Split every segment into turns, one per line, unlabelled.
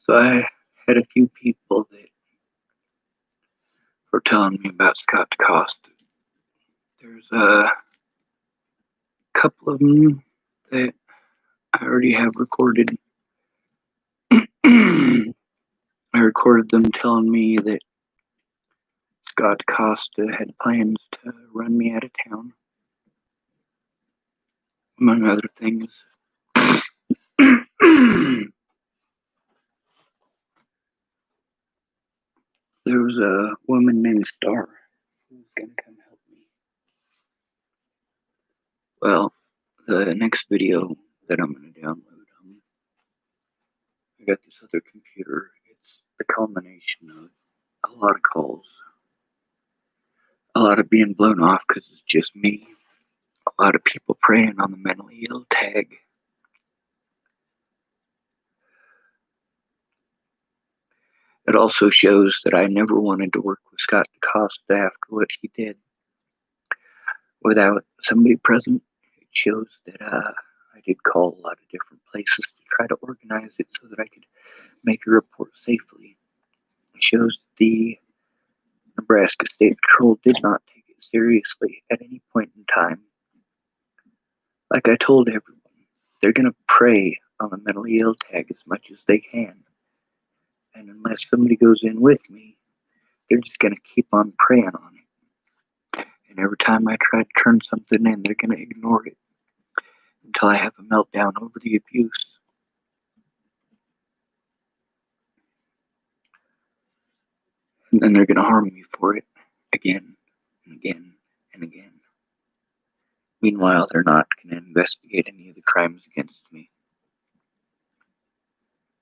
So I had a few people that were telling me about Scott decoste. There's a couple of them that I already have recorded. I recorded them telling me that Scott decoste had plans to run me out of town, among other things. There was a woman named Star who was going to come help me. Well, the next video that I'm going to download, I got this other computer. It's the culmination of a lot of calls, a lot of being blown off because it's just me, a lot of people preying on the mentally ill tag. It also shows that I never wanted to work with Scott decoste after what he did without somebody present. It shows that I did call a lot of different places to try to organize it so that I could make a report safely. It shows the Nebraska State Patrol did not take it seriously at any point in time. Like I told everyone, they're going to prey on the mentally ill tag as much as they can. And unless somebody goes in with me, they're just going to keep on preying on it. And every time I try to turn something in, they're going to ignore it until I have a meltdown over the abuse. And then they're going to harm me for it again and again and again. Meanwhile, they're not going to investigate any of the crimes against me.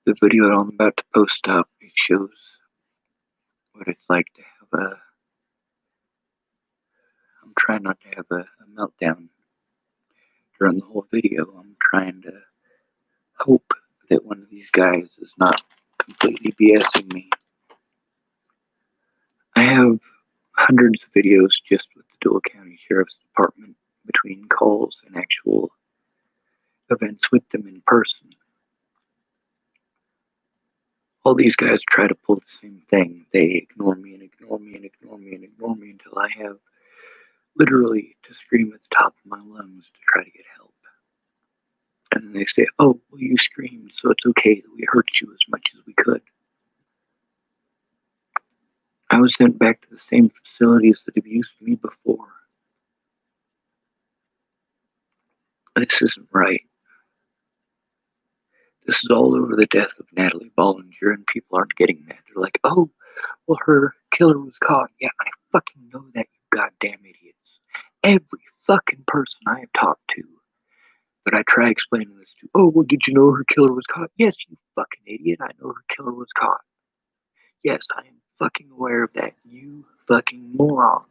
The video I'm about to post up, it shows what it's like to have I'm trying not to have a meltdown during the whole video. I'm trying to hope that one of these guys is not completely BSing me. I have hundreds of videos just with the Deuel County Sheriff's Department between calls and actual events with them in person. All these guys try to pull the same thing. They ignore me and ignore me and ignore me and ignore me until I have literally to scream at the top of my lungs to try to get help. And then they say, oh, well, you screamed, so it's okay that we hurt you as much as we could. I was sent back to the same facilities that abused me before. This isn't right. This is all over the death of Natalie Bollinger, and people aren't getting that. They're like, oh, well, her killer was caught. Yeah, I fucking know that, you goddamn idiots. Every fucking person I have talked to. But I try explaining this to, oh, well, did you know her killer was caught? Yes, you fucking idiot, I know her killer was caught. Yes, I am fucking aware of that, you fucking moron.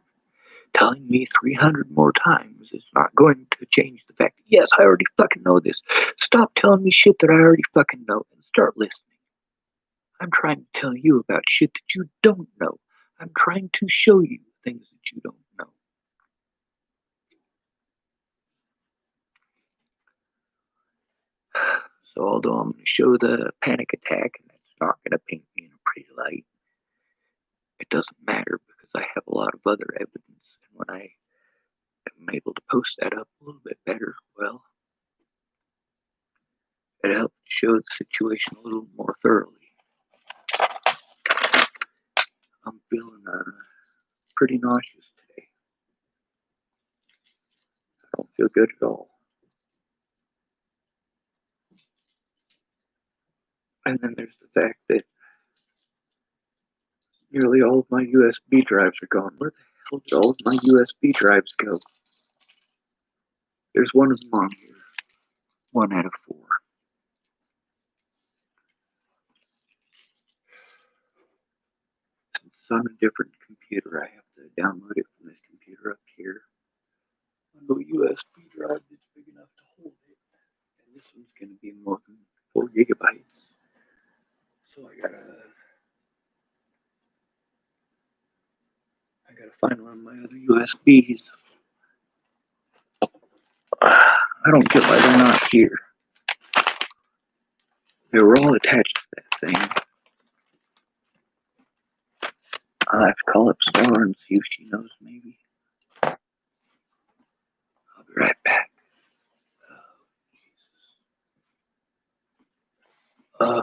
Telling me 300 more times is not going to change the fact that, yes, I already fucking know this. Stop telling me shit that I already fucking know and start listening. I'm trying to tell you about shit that you don't know. I'm trying to show you things that you don't know. So although I'm going to show the panic attack, and that's not going to paint me in a pretty light, it doesn't matter because I have a lot of other evidence. And when I am able to post that up a little bit better, well, it helps show the situation a little more thoroughly. I'm feeling pretty nauseous today. I don't feel good at all. And then there's the fact that nearly all of my USB drives are gone. Where the hell did all of my USB drives go? There's one of them on here. 1 out of 4. Since it's on a different computer, I have to download it from this computer up here. A little USB drive that's big enough to hold it. And this one's going to be more than 4 gigabytes. So I gotta find one of my other USBs. I don't get why they're not here. They were all attached to that thing. I'll have to call up Star and see if she knows, maybe. I'll be right back. Uh,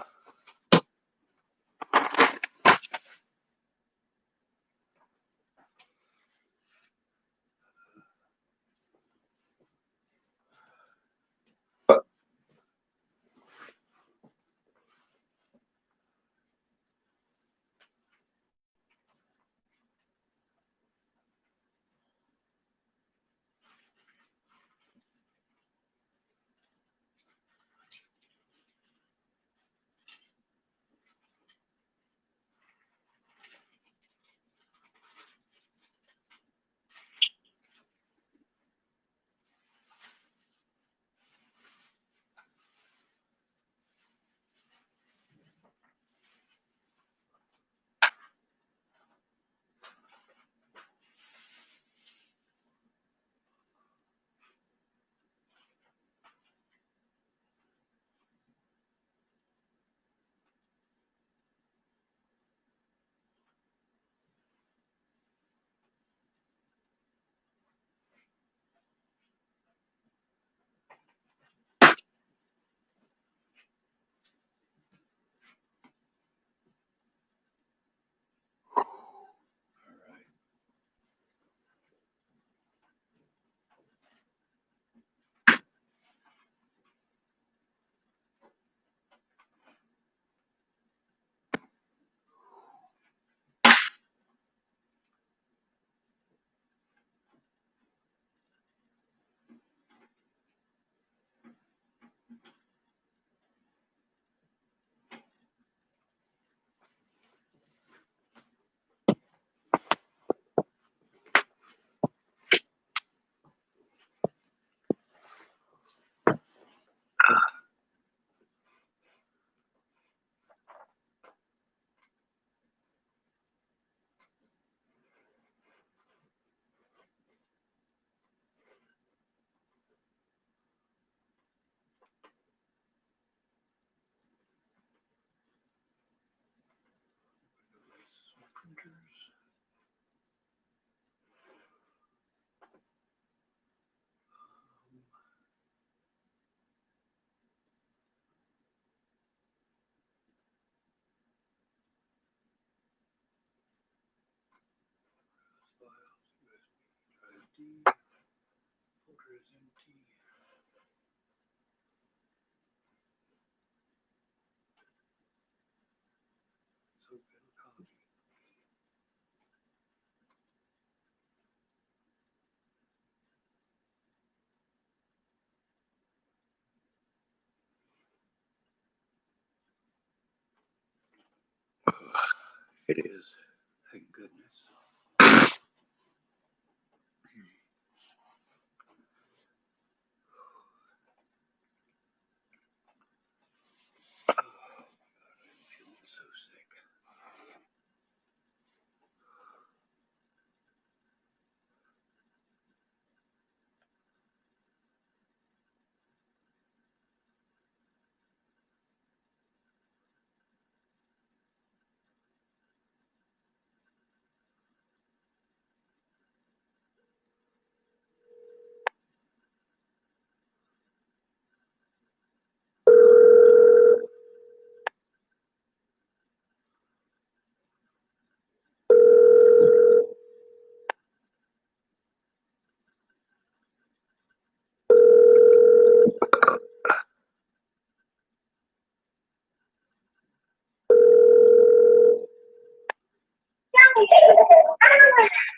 it is. Thank goodness. I'm feeling so sick.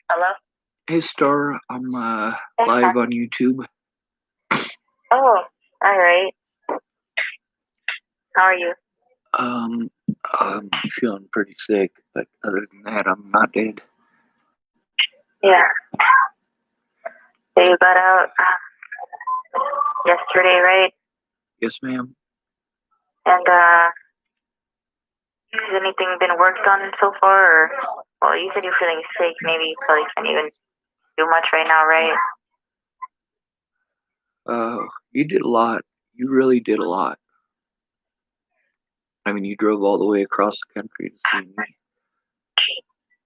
Hello?
Hey, Star, I'm live on YouTube.
Oh, alright. How are you?
I'm feeling pretty sick, but other than that, I'm not dead.
Yeah. So you got out yesterday, right?
Yes, ma'am.
And has anything been worked on so far? Or, well, you said you're feeling sick. Maybe you probably can't even do much right now, right?
You did a lot. You really did a lot. I mean, you drove all the way across the country to see me.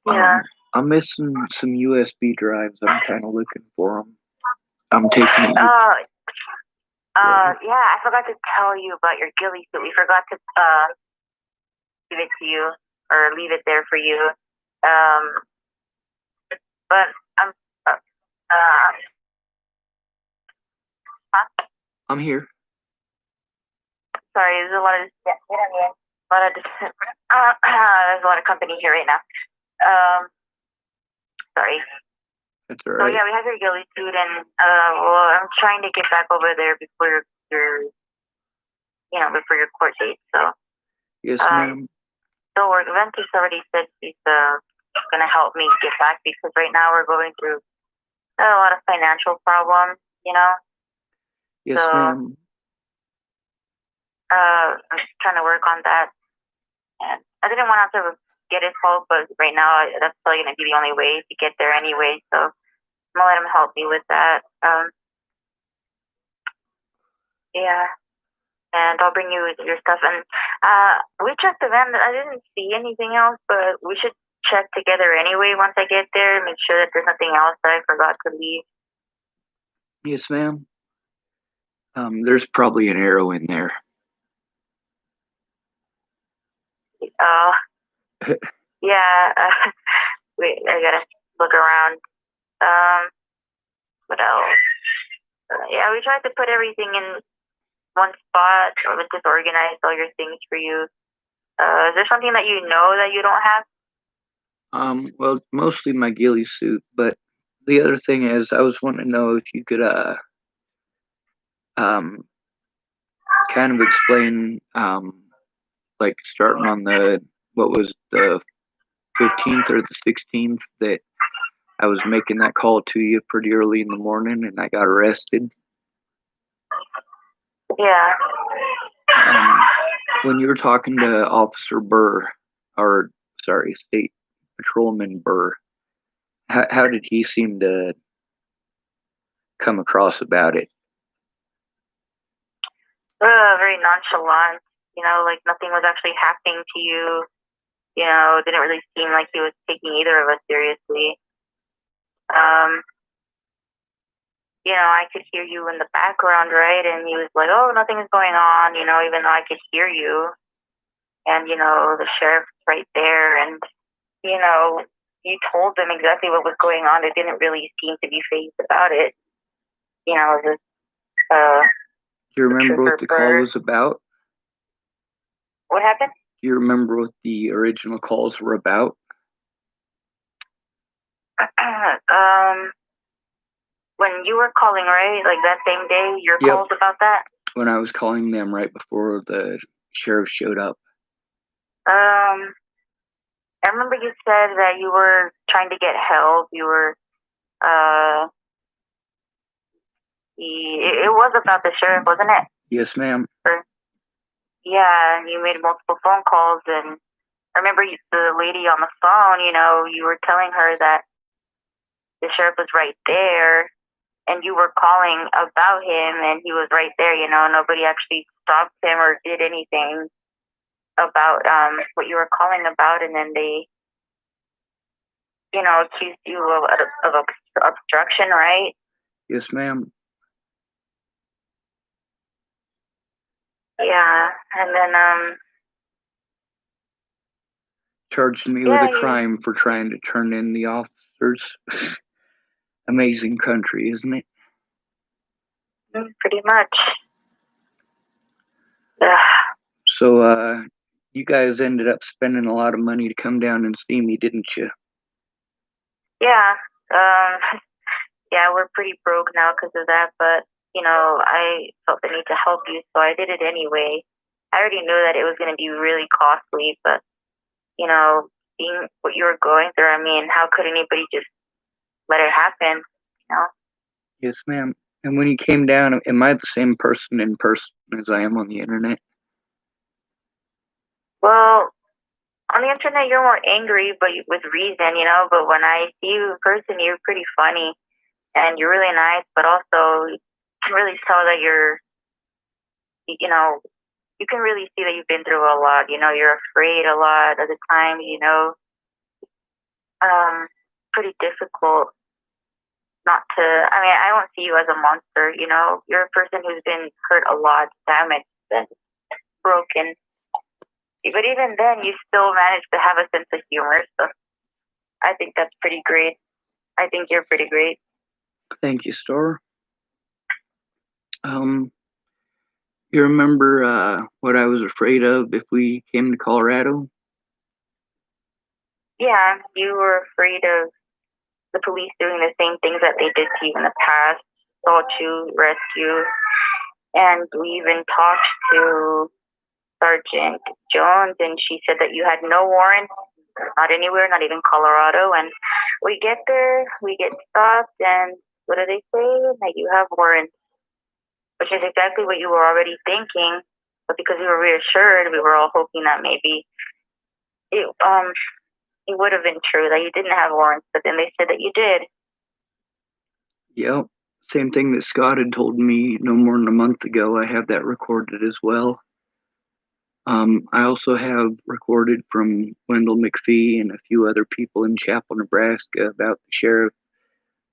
Yeah.
I'm missing some USB drives. I'm kind of looking for them. I'm taking it.
Yeah, I forgot to tell you about your ghillie suit. We forgot to give it to you or leave it there for you. Um, but I'm huh?
I'm here.
Sorry, there's a lot of there's a lot of company here right now. Sorry.
That's all
So
right.
yeah, we have your ghillie suit, and well, I'm trying to get back over there before your before your court date. So
Yes, ma'am.
so Ventus already said he's gonna help me get back because right now we're going through a lot of financial problems.
Yes,
So
ma'am.
I'm just trying to work on that. And I didn't want to have to get his help, but right now that's probably gonna be the only way to get there anyway. So I'm gonna let him help me with that. Yeah. And I'll bring you your stuff. And we checked the van. I didn't see anything else, but we should check together anyway once I get there. Make sure that there's nothing else that I forgot to leave.
Yes, ma'am. There's probably an arrow in there.
Uh, yeah. Wait, I gotta look around. What else? Yeah, we tried to put everything in one spot, or just organize all your things for you. Is there something that you know that you don't have?
Well, mostly my ghillie suit, but the other thing is, I was wanting to know if you could, um, kind of explain, like starting on what was the 15th or the 16th that I was making that call to you pretty early in the morning and I got arrested.
Yeah.
When you were talking to Officer Burr, or sorry, State Patrolman Burr, how did he seem to come across about it?
Very nonchalant. Like nothing was actually happening to you. It didn't really seem like he was taking either of us seriously. Um, I could hear you in the background, right? And he was like, "Oh, nothing is going on," even though I could hear you. And the sheriff's right there, and you know, you told them exactly what was going on. They didn't really seem to be phased about it. Just
Do you
the
remember what
trooper
the call
bird.
was about?
What happened?
Do you remember what the original calls were about?
um, when you were calling, right? Like that same day, your
Yep,
calls about that.
when I was calling them right before the sheriff showed up.
Um, I remember you said that you were trying to get help. You were, it was about the sheriff, wasn't it?
Yes, ma'am.
Or, yeah, and you made multiple phone calls, and I remember the lady on the phone. You were telling her that the sheriff was right there, and you were calling about him, and he was right there. Nobody actually stopped him or did anything about what you were calling about, and then they, accused you of obstruction, right?
Yes, ma'am.
Yeah, and then
Charged me with
yeah,
a crime for trying to turn in the officers. Amazing country, isn't it?
pretty much. Yeah,
So, you guys ended up spending a lot of money to come down and see me, didn't you?
yeah, yeah. We're pretty broke now because of that, but I felt the need to help you, so I did it anyway. I already knew that it was going to be really costly, but seeing what you were going through, I mean, how could anybody just let it happen? You know?
Yes, ma'am. And when you came down, am I the same person in person as I am on the internet?
Well, on the internet, you're more angry, but with reason, But when I see you in person, you're pretty funny and you're really nice, but also you can really tell that you you can really see that you've been through a lot. You're afraid a lot of the time. Pretty difficult not to. I mean, I don't see you as a monster. You're a person who's been hurt a lot, damaged, and broken. But even then, you still manage to have a sense of humor. So I think that's pretty great. I think you're pretty great.
Thank you, Star. You remember what I was afraid of if we came to Colorado?
Yeah, you were afraid of the police doing the same things that they did to you in the past, sought you, rescue, and we even talked to Sergeant Jones, and she said that you had no warrant, not anywhere, not even Colorado. And we get there, we get stopped, and what do they say? That you have warrants, which is exactly what you were already thinking. But because we were reassured, we were all hoping that maybe it would have been true that you didn't have warrants. But then they said that you did.
Yep. Same thing that Scott had told me no more than a month ago. I have that recorded as well. I also have recorded from Wendell McPhee and a few other people in Chapel, Nebraska about the sheriff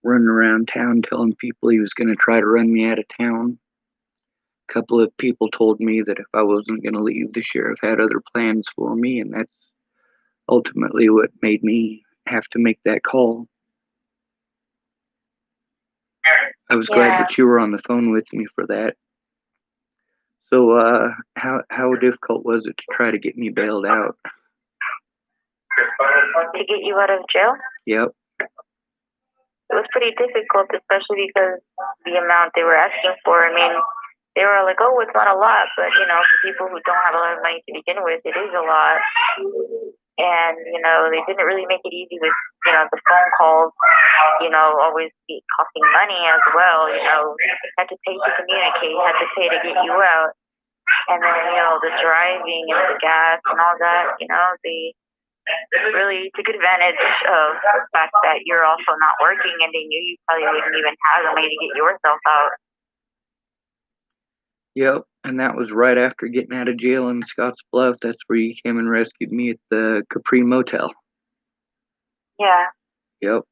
running around town telling people he was going to try to run me out of town. A couple of people told me that if I wasn't going to leave, the sheriff had other plans for me, and that's ultimately what made me have to make that call. I was glad that you were on the phone with me for that. So, how difficult was it to try to get me bailed out?
To get you out of jail?
Yep.
It was pretty difficult, especially because the amount they were asking for. I mean, they were like, "Oh, it's not a lot," but for people who don't have a lot of money to begin with, it is a lot. And they didn't really make it easy with the phone calls. Always be costing money as well. Had to pay to communicate, had to pay to get you out. And then, the driving and the gas and all that, they really took advantage of the fact that you're also not working and they knew you probably wouldn't even have the money to get yourself out.
Yep, and that was right after getting out of jail in Scotts Bluff. That's where you came and rescued me at the Capri Motel.
Yeah.
Yep.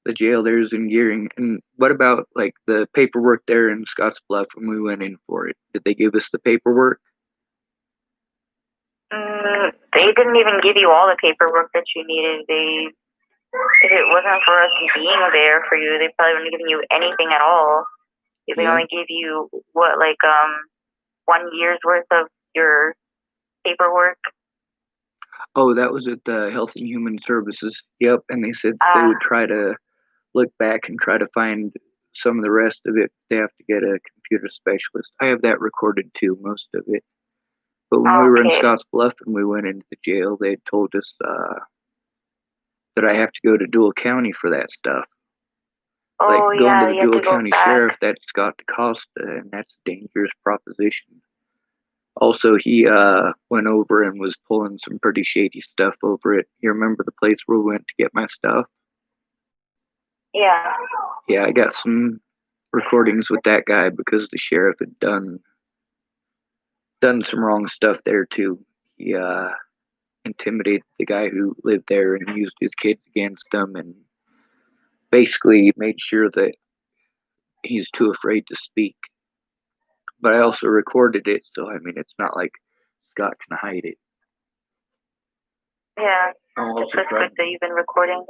The jail there's in Gearing. And what about like the paperwork there in Scotts Bluff when we went in for it? Did they give us the paperwork?
They didn't even give you all the paperwork that you needed. If it wasn't for us being there for you, they probably wouldn't have given you anything at all. They only give you 1 year's worth of your paperwork.
Oh, that was at the Health and Human Services. Yep, and they said they would try to look back and try to find some of the rest of it. They have to get a computer specialist. I have that recorded too, most of it. But when we were in Scotts Bluff and we went into the jail, they told us that I have to go to Deuel County for that stuff. Like going to the Deuel County Sheriff, that's Scott decoste, and that's a dangerous proposition. Also, he went over and was pulling some pretty shady stuff over it. You remember the place where we went to get my stuff?
Yeah.
Yeah, I got some recordings with that guy because the sheriff had done some wrong stuff there too. He intimidated the guy who lived there and used his kids against him, and basically made sure that he's too afraid to speak. But I also recorded it, so I mean, it's not like Scott can hide it.
Yeah, it's good that you've been recording.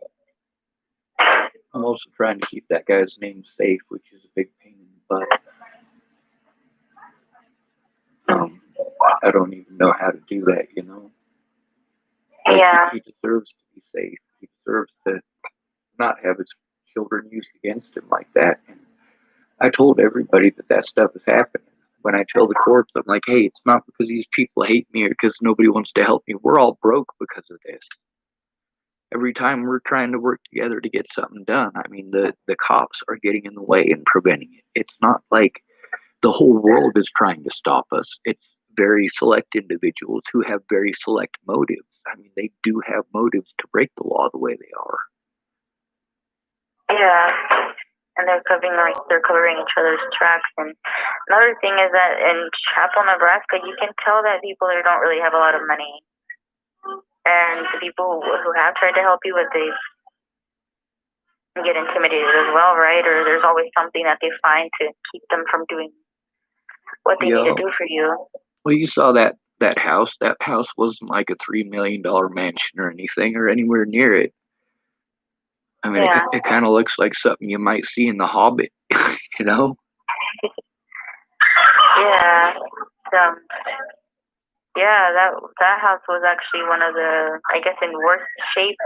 I'm also trying to keep that guy's name safe, which is a big pain in the butt. I don't even know how to do that, Like, he deserves to be safe. He deserves to not have his children used against him like that. And I told everybody that stuff is happening. When I tell the courts, I'm like, hey, it's not because these people hate me or because nobody wants to help me. We're all broke because of this. Every time we're trying to work together to get something done, I mean, the cops are getting in the way and preventing it. It's not like the whole world is trying to stop us. It's very select individuals who have very select motives. I mean, they do have motives to break the law the way they are.
Yeah. and they're covering each other's tracks. And another thing is that in Chapel, Nebraska, you can tell that people there don't really have a lot of money, and the people who have tried to help you, but they get intimidated as well, right? Or there's always something that they find to keep them from doing what they need to do for you.
Well, you saw that house. That house wasn't like a $3 million mansion or anything, or anywhere near it. I mean,
Yeah.
it kind of looks like something you might see in The Hobbit, you know?
Yeah. Um, yeah, that house was actually one of the, I guess, in worse shape.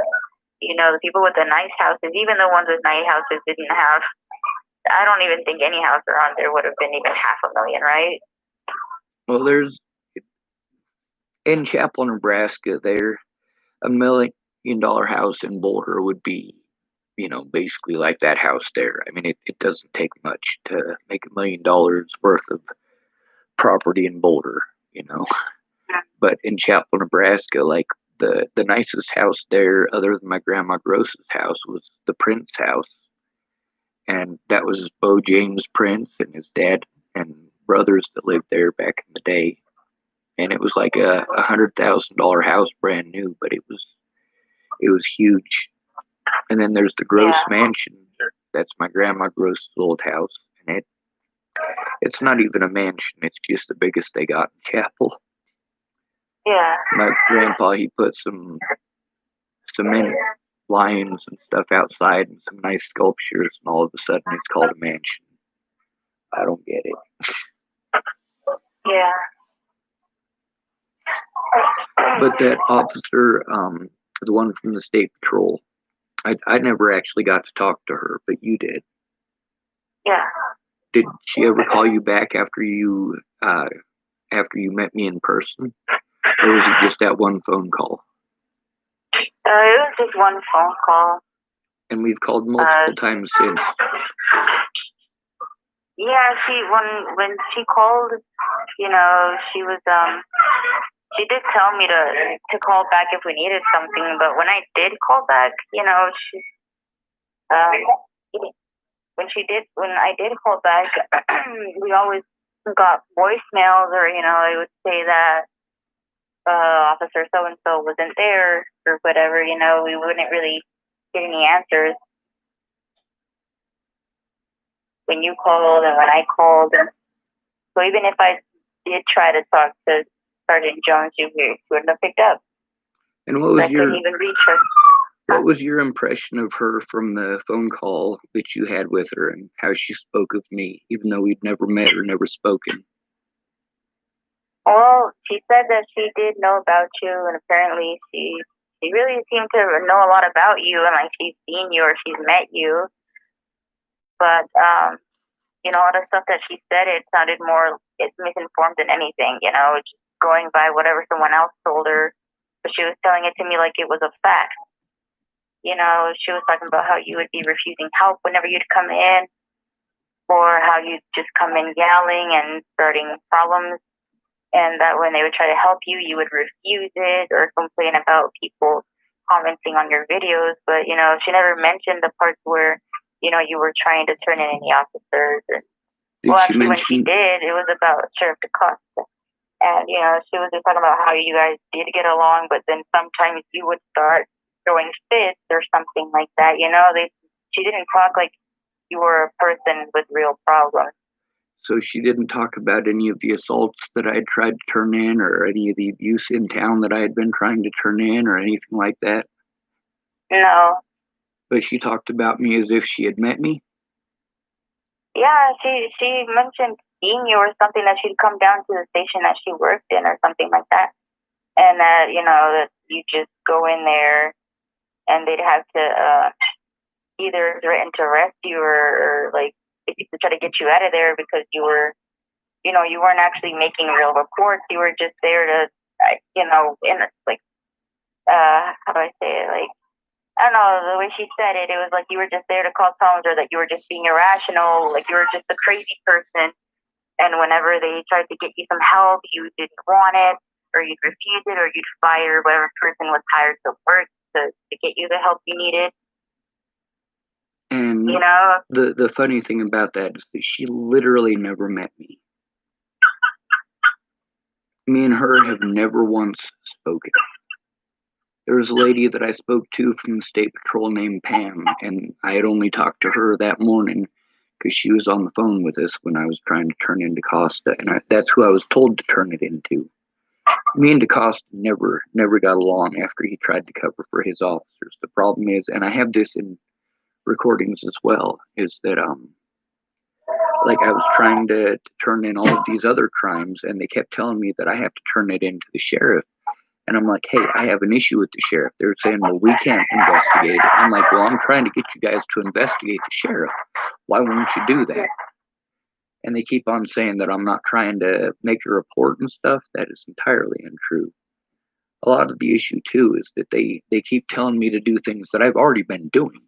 You know, the people with the nice houses, even the ones with nice houses, didn't have. I don't even think any house around there would have been even $500,000, right?
Well, there's in Chapel, Nebraska, there $1 million house in Boulder would be, basically like that house there. I mean, it doesn't take much to make $1 million worth of property in Boulder, you know. But in Chapel, Nebraska, like the nicest house there, other than my grandma Gross's house, was the Prince house, and that was Bo James Prince and his dad and brothers that lived there back in the day. And it was like a $100,000 house, brand new, but it was huge. And then there's the Gross Mansion. That's my grandma Gross's old house, and it's not even a mansion. It's just the biggest they got in Chapel.
Yeah.
My grandpa, he put some cement lions and stuff outside and some nice sculptures, and all of a sudden it's called a mansion. I don't get it.
Yeah.
But that officer, the one from the state patrol, I never actually got to talk to her, but you did.
Yeah.
Did she ever call you back after you met me in person, or was it just that one phone call?
It was just one phone call.
And we've called multiple times since.
Yeah, when she called, she was she did tell me to call back if we needed something, but when I did call back, she um when I did call back, we always got voicemails, or it would say that officer so and so wasn't there or whatever. We wouldn't really get any answers when you called and when I called. And so even if I did try to talk to Sergeant Jones, you wouldn't have picked up.
And what was
I couldn't even reach her.
What was your impression of her from the phone call that you had with her, and how she spoke of me, even though we'd never met or never spoken?
Well, she said that she did know about you, and apparently she really seemed to know a lot about you, and like she's seen you or she's met you. But all the stuff that she said, it sounded more it's misinformed than anything. Just going by whatever someone else told her. But she was telling it to me like it was a fact. She was talking about how you would be refusing help whenever you'd come in, or how you'd just come in yelling and starting problems, and that when they would try to help you, you would refuse it or complain about people commenting on your videos. But, she never mentioned the parts where, you were trying to turn in any officers. Actually, when she did, it was about Sheriff DeCoste. And, she was just talking about how you guys did get along, but then sometimes you would start throwing fits or something like that. She didn't talk like you were a person with real problems.
So she didn't talk about any of the assaults that I had tried to turn in, or any of the abuse in town that I had been trying to turn in, or anything like that?
No.
But she talked about me as if she had met me?
Yeah, she mentioned seeing you or something, that she'd come down to the station that she worked in or something like that. And that, that you just go in there and they'd have to either threaten to arrest you, or like to try to get you out of there, because you were, you weren't actually making real reports. You were just there to, in like, how do I say it? Like, I don't know, the way she said it, it was like you were just there to cause problems, or that you were just being irrational, like you were just a crazy person. And whenever they tried to get you some help, you didn't want it, or you'd refuse it, or you'd fire whatever person was hired to work to get you the help you needed.
And And
you know?
the funny thing about that is that she literally never met me. Me and her have never once spoken. There was a lady that I spoke to from the state patrol named Pam, and I had only talked to her that morning because she was on the phone with us when I was trying to turn into Costa, and that's who I was told to turn it into. Me and DeCosta never got along after he tried to cover for his officers. The problem is, and I have this in recordings as well, is that like I was trying to turn in all of these other crimes, and they kept telling me that I have to turn it into the sheriff. And I'm like, hey, I have an issue with the sheriff. They're saying, well, we can't investigate it. I'm like, well, I'm trying to get you guys to investigate the sheriff. Why won't you do that? And they keep on saying that I'm not trying to make a report and stuff. That is entirely untrue. A lot of the issue too is that they keep telling me to do things that I've already been doing.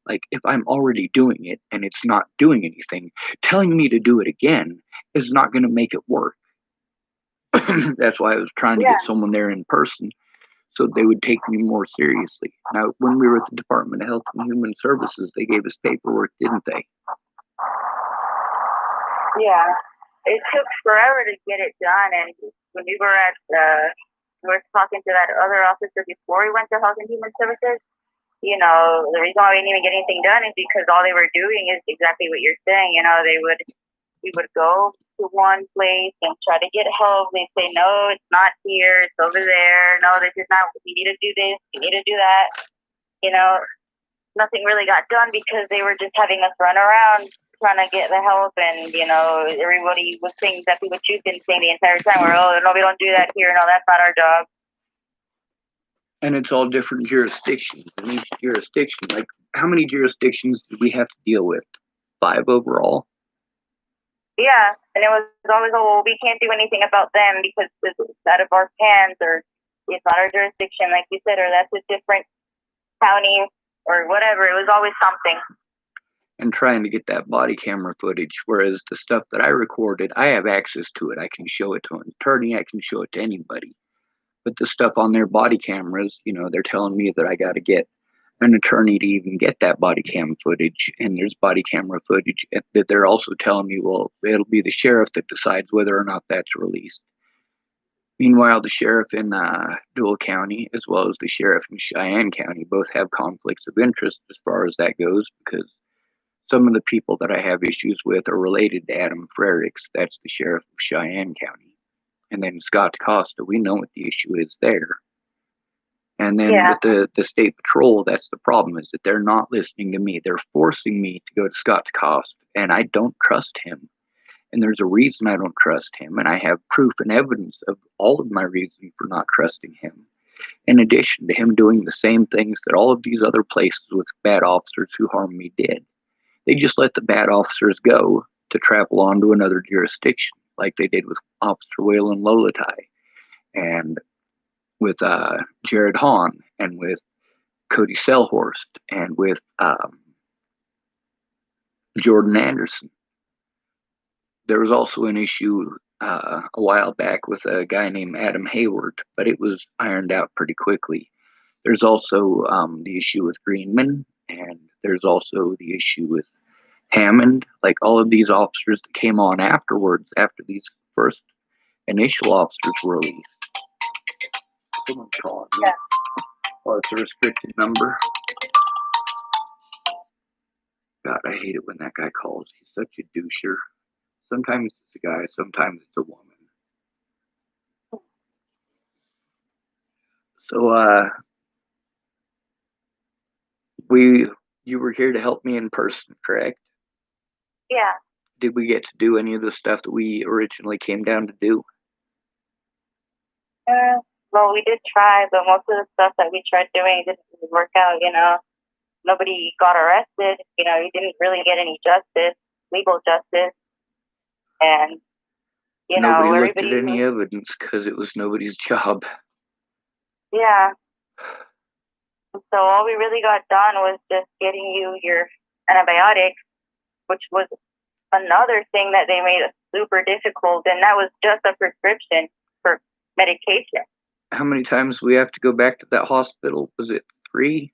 Like if I'm already doing it and it's not doing anything, telling me to do it again is not going to make it work. That's why I was trying to
Yeah.
get someone there in person so they would take me more seriously. Now, when we were at the Department of Health and Human Services, they gave us paperwork, didn't they?
Yeah. It took forever to get it done, and when we were we were talking to that other officer before we went to Health and Human Services, you know, the reason why we didn't even get anything done is because all they were doing is exactly what you're saying. You know, we would go to one place and try to get help. They'd say, no, it's not here. It's over there. No, this is not. You need to do this. You need to do that. You know, nothing really got done because they were just having us run around trying to get the help. And, you know, everybody was saying exactly what you've been saying the entire time. Where, oh, no, we don't do that here. No, that's not our job.
And it's all different jurisdictions. In each jurisdiction, like how many jurisdictions do we have to deal with? 5 overall.
Yeah, and it was always, oh, well, we can't do anything about them because it's out of our hands, or it's not our jurisdiction, like you said, or that's a different county or whatever. It was always something.
And trying to get that body camera footage, whereas the stuff that I recorded, I have access to it. I can show it to an attorney. I can show it to anybody. But the stuff on their body cameras, you know, they're telling me that I got to get an attorney to even get that body cam footage. And there's body camera footage that they're also telling me, well, it'll be the sheriff that decides whether or not that's released. Meanwhile, the sheriff in Deuel County, as well as the sheriff in Cheyenne County, both have conflicts of interest as far as that goes, because some of the people that I have issues with are related to Adam Frericks. That's the sheriff of Cheyenne County. And then Scott Costa, we know what the issue is there. And then with the state patrol, that's the problem, is that they're not listening to me. They're forcing me to go to Scott Costa, and I don't trust him. And there's a reason I don't trust him, and I have proof and evidence of all of my reason for not trusting him. In addition to him doing the same things that all of these other places with bad officers who harmed me did. They just let the bad officers go to travel on to another jurisdiction, like they did with Officer Waylon Lolatai, and with Jared Hahn, and with Cody Selhorst, and with Jordan Anderson. There was also an issue a while back with a guy named Adam Hayward, but it was ironed out pretty quickly. There's also the issue with Greenman, and there's also the issue with Hammond. Like all of these officers that came on afterwards, after these first initial officers were released. Someone's calling me.
Yeah.
Oh, it's a restricted number. God, I hate it when that guy calls. He's such a doucher. Sometimes it's a guy, sometimes it's a woman. So, you were here to help me in person, correct?
Yeah.
Did we get to do any of the stuff that we originally came down to do?
Well, we did try, but most of the stuff that we tried doing didn't work out, you know. Nobody got arrested, you know, you didn't really get any justice, legal justice. And, you know,
Nobody looked
everybody.
at any evidence because it was nobody's job.
Yeah. So all we really got done was just getting you your antibiotics, which was another thing that they made super difficult, and that was just a prescription for medication.
How many times do we have to go back to that hospital? Was it 3?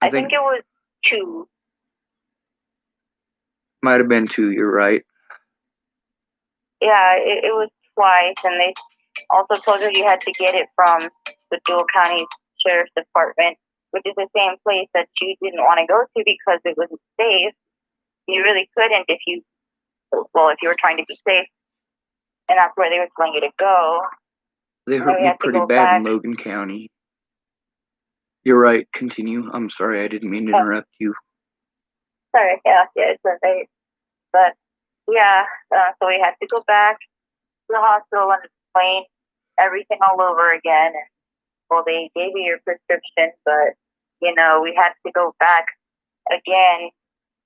I
I think
think
it was 2.
might have been 2. You're right.
Yeah, it was twice, and they also told her you had to get it from the Deuel County Sheriff's Department, which is the same place that you didn't want to go to because it wasn't safe. You really couldn't if you were trying to be safe, and that's where they were telling you to go.
They
And then
hurt
we
me
had to
pretty
go
bad in
back.
Logan County. You're right. Continue. I'm sorry. I didn't mean to
Oh,
interrupt you.
sorry, yeah, it's okay. But yeah, so we had to go back to the hospital and explain everything all over again. And well, they gave you your prescription, but we had to go back again.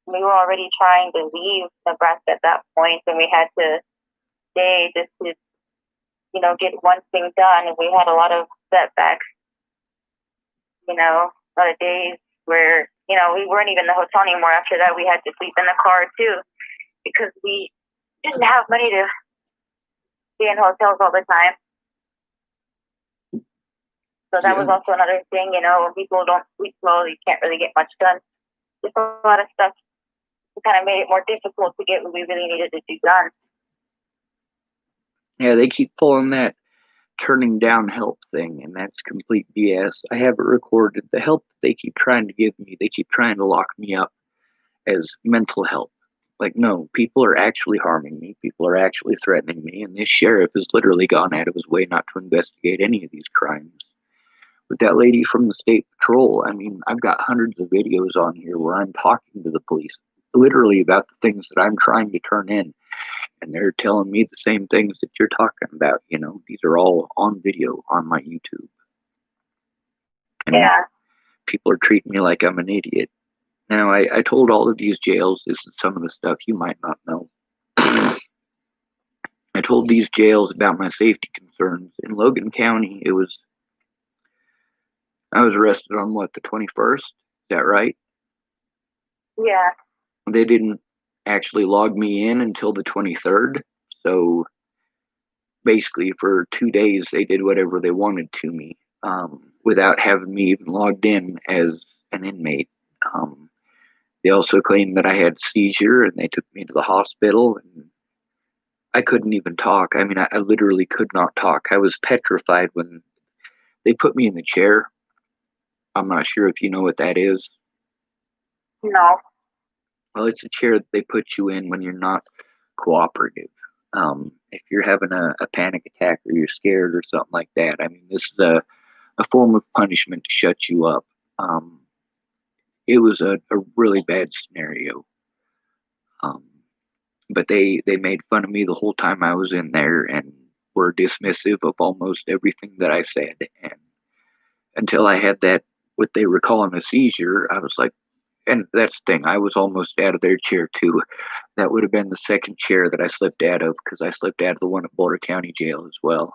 We were already trying to leave Nebraska at that point, and we had to stay just to get one thing done. And we had a lot of setbacks. A lot of days where we weren't even in the hotel anymore. After that, we had to sleep in the car too because we didn't have money to stay in hotels all the time. So that was
Yeah.
also another thing. When people don't sleep well, you can't really get much done. Just a lot of stuff kind of made it more difficult to get what we really needed to do done.
Yeah, they keep pulling that turning down help thing, and that's complete BS. I have it recorded. The help that they keep trying to give me, they keep trying to lock me up as mental help. Like, no, people are actually harming me. People are actually threatening me, and this sheriff has literally gone out of his way not to investigate any of these crimes. With that lady from the state patrol, I mean, I've got hundreds of videos on here where I'm talking to the police literally about the things that I'm trying to turn in, and they're telling me the same things that you're talking about. These are all on video on my YouTube, and
Yeah.
people are treating me like I'm an idiot. Now, I told all of these jails, this is some of the stuff you might not know. I told these jails about my safety concerns. In Logan County, I was arrested on what, the 21st? Is that right?
Yeah.
They didn't actually log me in until the 23rd. So basically, for 2 days, they did whatever they wanted to me without having me even logged in as an inmate. Um, they also claimed that I had a seizure and they took me to the hospital. And I couldn't even talk. I mean, I literally could not talk. I was petrified when they put me in the chair. I'm not sure if you know what that is.
No.
Well, it's a chair that they put you in when you're not cooperative. If you're having a panic attack or you're scared or something like that, I mean, this is a form of punishment to shut you up. Um, it was a really bad scenario. Um, but they made fun of me the whole time I was in there and were dismissive of almost everything that I said. And until I had that, what they were calling a seizure, I was like, and that's the thing, I was almost out of their chair too. That would have been the second chair that I slipped out of because I slipped out of the one at Boulder County Jail as well.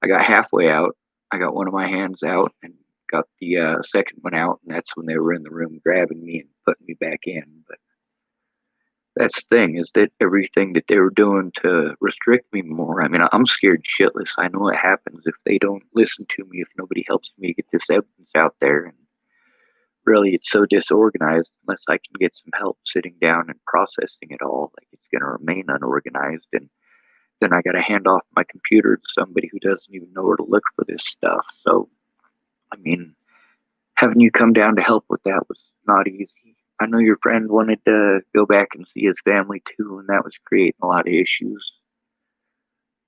I got halfway out. I got one of my hands out and got the second one out, and that's when they were in the room grabbing me and putting me back in. But that's the thing, is that everything that they were doing to restrict me more. I mean, I'm scared shitless. I know what happens if they don't listen to me, if nobody helps me get this evidence out there. And really, it's so disorganized, unless I can get some help sitting down and processing it all, like it's going to remain unorganized. And then I got to hand off my computer to somebody who doesn't even know where to look for this stuff. So, I mean, having you come down to help with that was not easy. I know your friend wanted to go back and see his family too, and that was creating a lot of issues.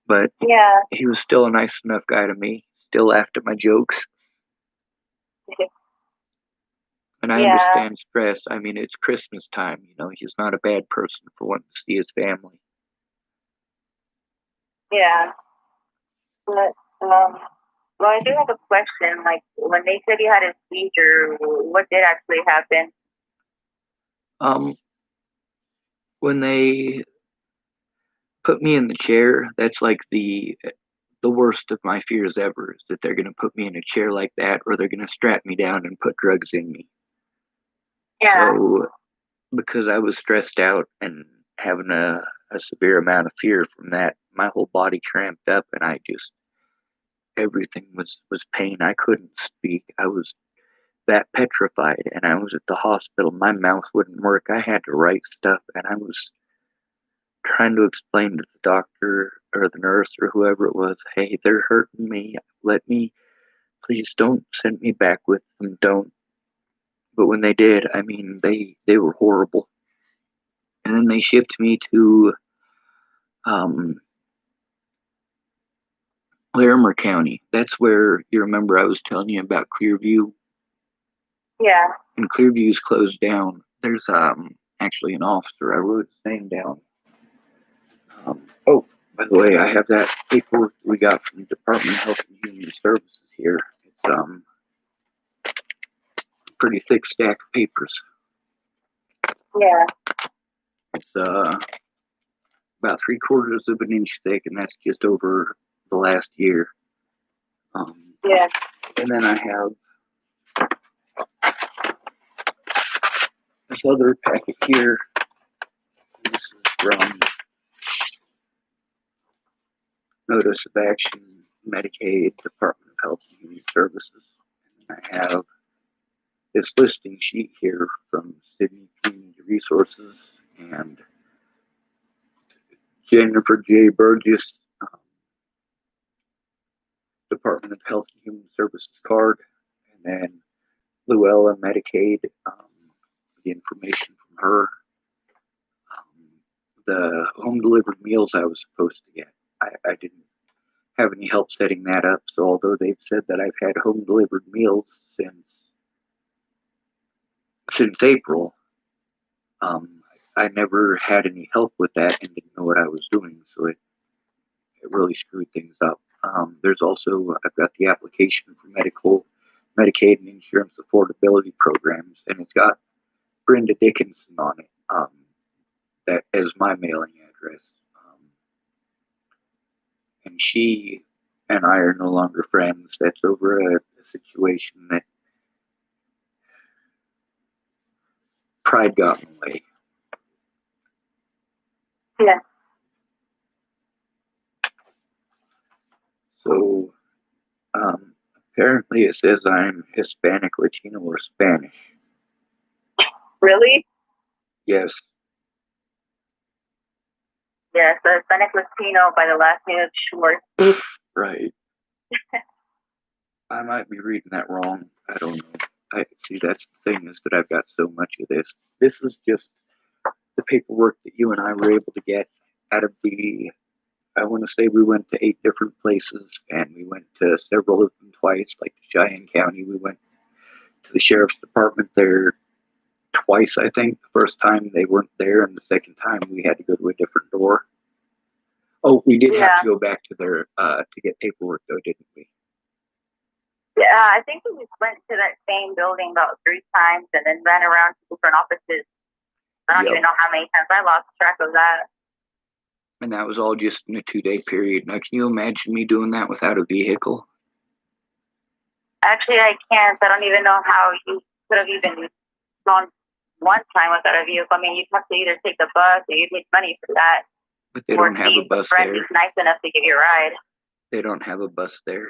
But
Yeah.
he was still a nice enough guy to me, still laughed at my jokes. And I
Yeah.
understand stress. I mean, it's Christmas time, he's not a bad person for wanting to see his family.
Yeah. But well, I do have a question. Like when they said you had a seizure, what did actually happen?
Um, when they put me in the chair, that's like the worst of my fears ever, is that they're going to put me in a chair like that, or they're going to strap me down and put drugs in me.
Yeah.
So, because I was stressed out and having a severe amount of fear from that, my whole body cramped up, and everything was pain. I couldn't speak. I was that petrified, and I was at the hospital. My mouth wouldn't work. I had to write stuff, and I was trying to explain to the doctor or the nurse or whoever it was, hey, they're hurting me. Let me, please don't send me back with them. Don't. But when they did, I mean, they were horrible. And then they shipped me to um, Larimer County. That's where you remember I was telling you about Clearview.
Yeah.
And Clearview's closed down. There's actually an officer. I wrote his name down. Oh, by the way, I have that paperwork we got from the Department of Health and Human Services here. It's a pretty thick stack of papers.
Yeah.
It's about 3/4 of an inch thick, and that's just over the last year.
Yeah.
And then I have this other packet here. This is from Notice of Action, Medicaid, Department of Health and Human Services. And I have this listing sheet here from Sydney Community Resources and Jennifer J. Burgess, Department of Health and Human Services card, and then Luella Medicaid, the information from her, the home delivered meals I was supposed to get. I didn't have any help setting that up, so although they've said that I've had home delivered meals since April, I never had any help with that and didn't know what I was doing, so it really screwed things up. There's also, I've got the application for Medicaid and insurance affordability programs, and it's got Brenda Dickinson on it, that as my mailing address. And she and I are no longer friends. That's over a situation that pride got in the way.
Yeah.
So apparently it says I'm Hispanic, Latino, or Spanish.
Really?
Yes.
Yeah, so Hispanic Latino by the last name of Schwartz.
Right. I might be reading that wrong. I don't know. I see, that's the thing, is that I've got so much of this. This was just the paperwork that you and I were able to get out of I want to say we went to 8 different places, and we went to several of them twice, like Cheyenne County. We went to the sheriff's department there twice, I think. The first time they weren't there, and the second time we had to go to a different door. Oh, we did have to go back to their to get paperwork, though, didn't we?
Yeah, I think we just went to that same building about 3 times and then ran around to different offices. I don't even know how many times. I lost track of that.
And that was all just in a 2-day period. Now, can you imagine me doing that without a vehicle?
Actually, I can't. I don't even know how you could have even gone one time without a vehicle. I mean, you'd have to either take the bus or you'd need money for that.
But they don't have a bus there.
Friend is nice enough to give you a ride.
They don't have a bus there.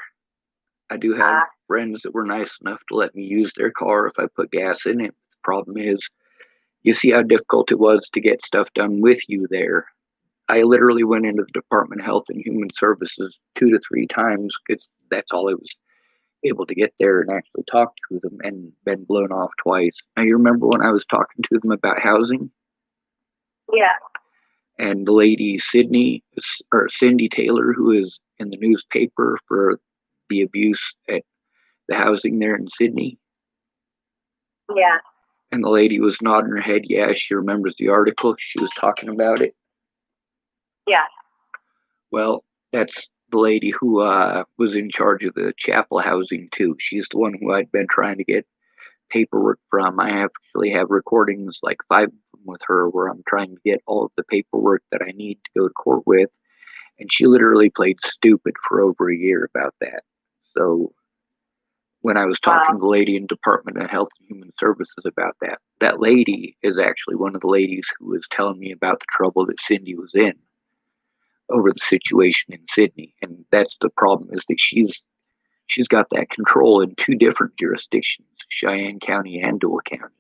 I do have friends that were nice enough to let me use their car if I put gas in it. The problem is, you see how difficult it was to get stuff done with you there. I literally went into the Department of Health and Human Services 2 to 3 times because that's all I was able to get there and actually talk to them, and been blown off twice. Now, you remember when I was talking to them about housing?
Yeah.
And the lady Cindy Taylor, who is in the newspaper for the abuse at the housing there in Sydney.
Yeah.
And the lady was nodding her head. Yeah, she remembers the article. She was talking about it.
Yeah.
Well, that's the lady who was in charge of the chapel housing too. She's the one who I'd been trying to get paperwork from. I actually have recordings, like 5 of them, with her, where I'm trying to get all of the paperwork that I need to go to court with. And she literally played stupid for over a year about that. So when I was talking to the lady in Department of Health and Human Services about that, that lady is actually one of the ladies who was telling me about the trouble that Cindy was in over the situation in Sydney. And that's the problem, is that she's She's got that control in 2 different jurisdictions, Cheyenne County and Deuel County.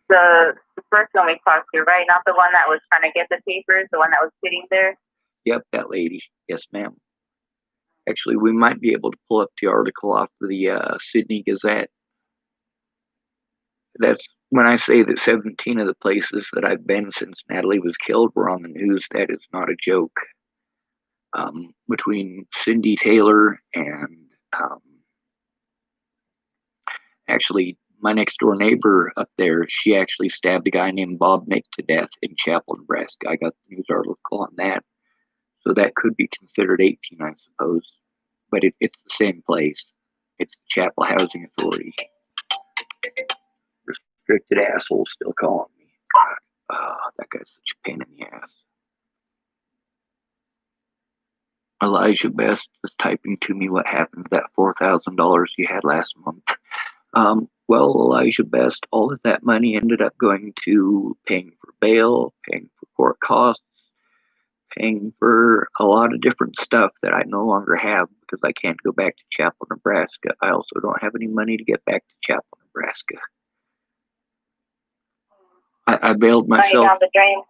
The first one we talked to, right? Not the one that was trying to get the papers, the one that was sitting there?
Yep, that lady. Yes, ma'am. Actually, we might be able to pull up the article off of the Sydney Gazette. That's when I say that 17 of the places that I've been since Natalie was killed were on the news. That is not a joke. Between Cindy Taylor and actually my next door neighbor up there, she actually stabbed a guy named Bob Nick to death in Chapel, Nebraska. I got the news article on that. So that could be considered 18, I suppose. But it's the same place. It's the Chapel Housing Authority. Restricted asshole still calling me. God, that guy's such a pain in the ass. Elijah Best is typing to me what happened to that $4,000 you had last month. Well, Elijah Best, all of that money ended up going to paying for bail, paying for court costs, paying for a lot of different stuff that I no longer have because I can't go back to Chapel, Nebraska. I also don't have any money to get back to Chapel, Nebraska. I bailed myself.
Down the drain.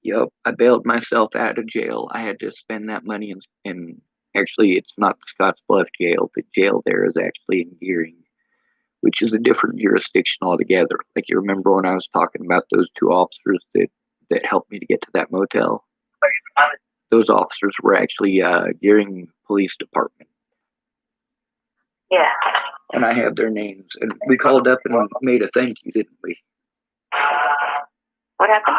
Yep, I bailed myself out of jail. I had to spend that money in actually, it's not the Scottsbluff jail. The jail there is actually in Gearing, which is a different jurisdiction altogether. Like, you remember when I was talking about those 2 officers that helped me to get to that motel? Those officers were actually Gearing Police Department.
Yeah.
And I have their names. And we called up and made a thank you, didn't we?
What happened?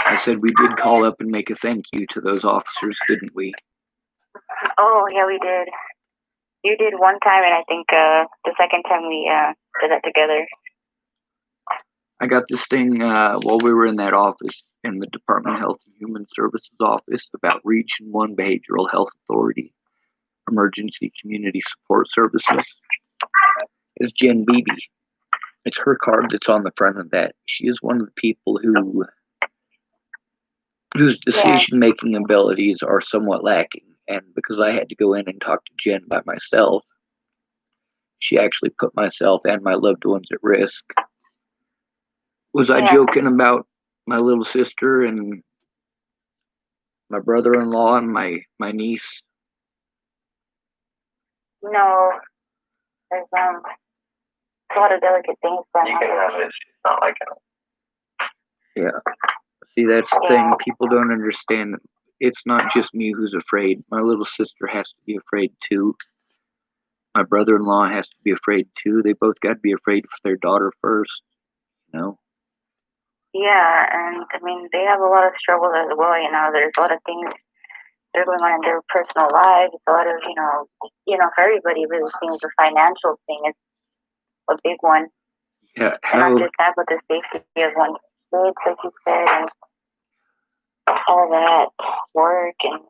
I said we did call up and make a thank you to those officers, didn't we?
Oh, yeah, we did. You did one time, and I think the second time we did that together.
I got this thing while we were in that office, in the Department of Health and Human Services office, about Region 1 Behavioral Health Authority, Emergency Community Support Services. It's Jen Beebe. It's her card that's on the front of that. She is one of the people whose decision-making abilities are somewhat lacking. And because I had to go in and talk to Jen by myself, she actually put myself and my loved ones at risk. Was I joking about my little sister and my brother-in-law and my niece?
No. There's a lot of delicate things going on. It's not like
it. Yeah. See, that's the thing. People don't understand. It's not just me who's afraid. My little sister has to be afraid too. My brother-in-law has to be afraid too. They both got to be afraid for their daughter first, you know?
Yeah, and I mean, they have a lot of struggles as well, you know. There's a lot of things that are going on in their personal lives. A lot of, for everybody, really seems the financial thing is a big one.
Yeah,
and not just that, but the safety of one's kids, like you said, and all that work, and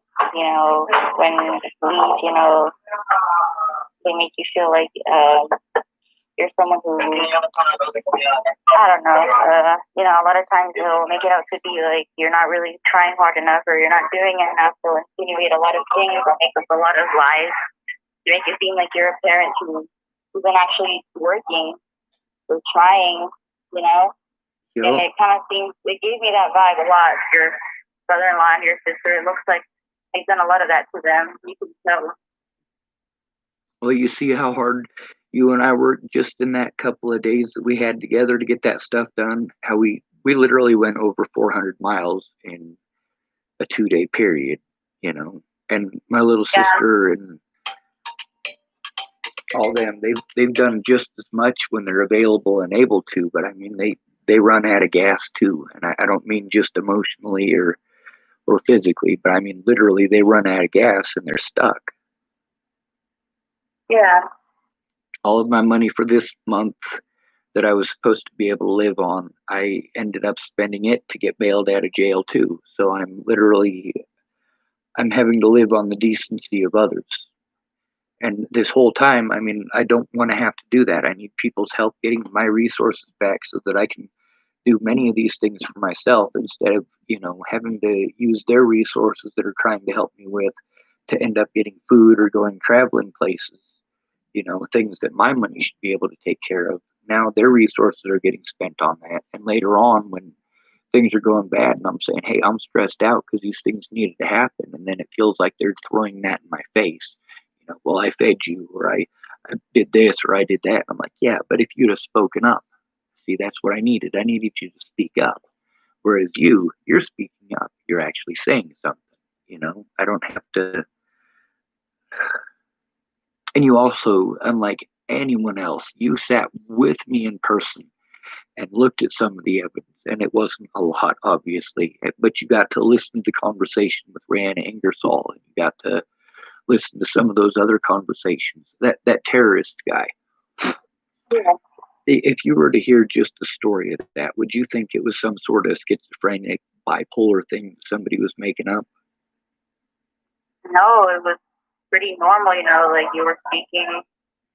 when you leave, they make you feel like you're someone who, I don't know, a lot of times they'll make it out to be like you're not really trying hard enough or you're not doing enough. They'll insinuate a lot of things, they'll make up a lot of lies to make it seem like you're a parent who's been actually working or trying,
Yep.
And it kind of seems, it gave me that vibe a lot. Your brother-in-law and your sister, it looks like they've done a lot of that to them. You can tell.
Well, you see how hard you and I worked just in that couple of days that we had together to get that stuff done. How we literally went over 400 miles in a 2-day period, And my little sister and all them, they've done just as much when they're available and able to. But I mean, they run out of gas too, and I don't mean just emotionally or physically, but I mean literally they run out of gas and they're stuck.
Yeah.
All of my money for this month that I was supposed to be able to live on, I ended up spending it to get bailed out of jail too. So I'm having to live on the decency of others. And this whole time, I mean, I don't want to have to do that. I need people's help getting my resources back so that I can do many of these things for myself instead of, having to use their resources that are trying to help me with to end up getting food or going traveling places, things that my money should be able to take care of. Now their resources are getting spent on that. And later on, when things are going bad and I'm saying, hey, I'm stressed out because these things needed to happen. And then it feels like they're throwing that in my face. Well, I fed you, or I did this, or I did that. I'm like, yeah, but if you'd have spoken up, see, that's what I needed. I needed you to speak up. Whereas you're speaking up. You're actually saying something. I don't have to. And you also, unlike anyone else, you sat with me in person and looked at some of the evidence. And it wasn't a lot, obviously, but you got to listen to the conversation with Rand Ingersoll, and you got to listen to some of those other conversations. That terrorist guy.
Yeah.
If you were to hear just the story of that, would you think it was some sort of schizophrenic, bipolar thing somebody was making up?
No, it was pretty normal, like you were speaking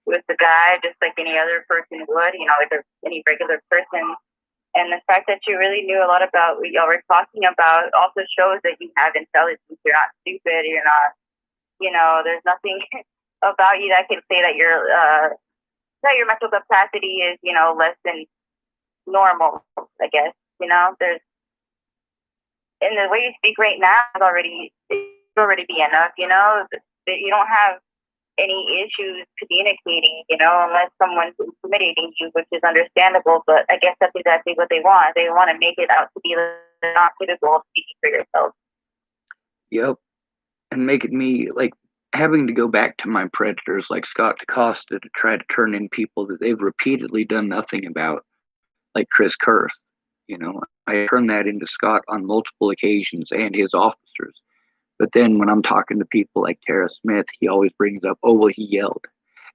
with the guy just like any other person would, like any regular person. And the fact that you really knew a lot about what y'all were talking about also shows that you have intelligence. You're not stupid. You're not, there's nothing about you that can say that your mental capacity is, less than normal, I guess. There's, and the way you speak right now is already be enough, that you don't have any issues communicating, unless someone's intimidating you, which is understandable. But I guess that's exactly what they want. They want to make it out to be not capable of speaking for yourself.
Yep. And making me like having to go back to my predators like Scott DeCosta to try to turn in people that they've repeatedly done nothing about, like Chris Kurth. I turned that into Scott on multiple occasions and his officers. But then when I'm talking to people like Tara Smith, he always brings up, oh, well, he yelled.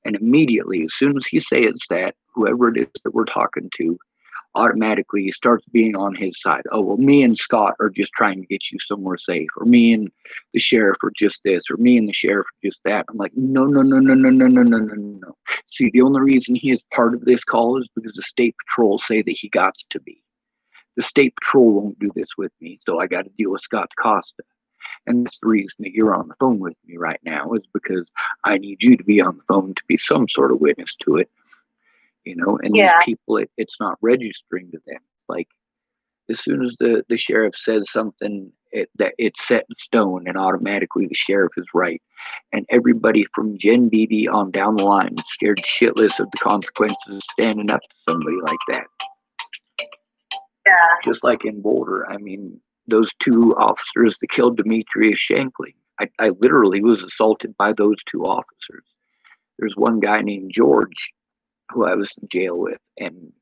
And immediately, as soon as he says that, whoever it is that we're talking to automatically starts being on his side. Oh, well, me and Scott are just trying to get you somewhere safe, or me and the sheriff are just this, or me and the sheriff are just that. I'm like, no, no, no, no, no, no, no, no, no, no. See, the only reason he is part of this call is because the state patrol say that he got to be. The state patrol won't do this with me, so I got to deal with Scott Costa. And that's the reason that you're on the phone with me right now, is because I need you to be on the phone to be some sort of witness to it. And these people, it's not registering to them. Like, as soon as the sheriff says something, that it's set in stone, and automatically the sheriff is right. And everybody from Jen Beebe on down the line is scared shitless of the consequences of standing up to somebody like that.
Yeah.
Just like in Boulder, I mean, those two officers that killed Demetrius Shankling, I literally was assaulted by those two officers. There's one guy named George who I was in jail with, and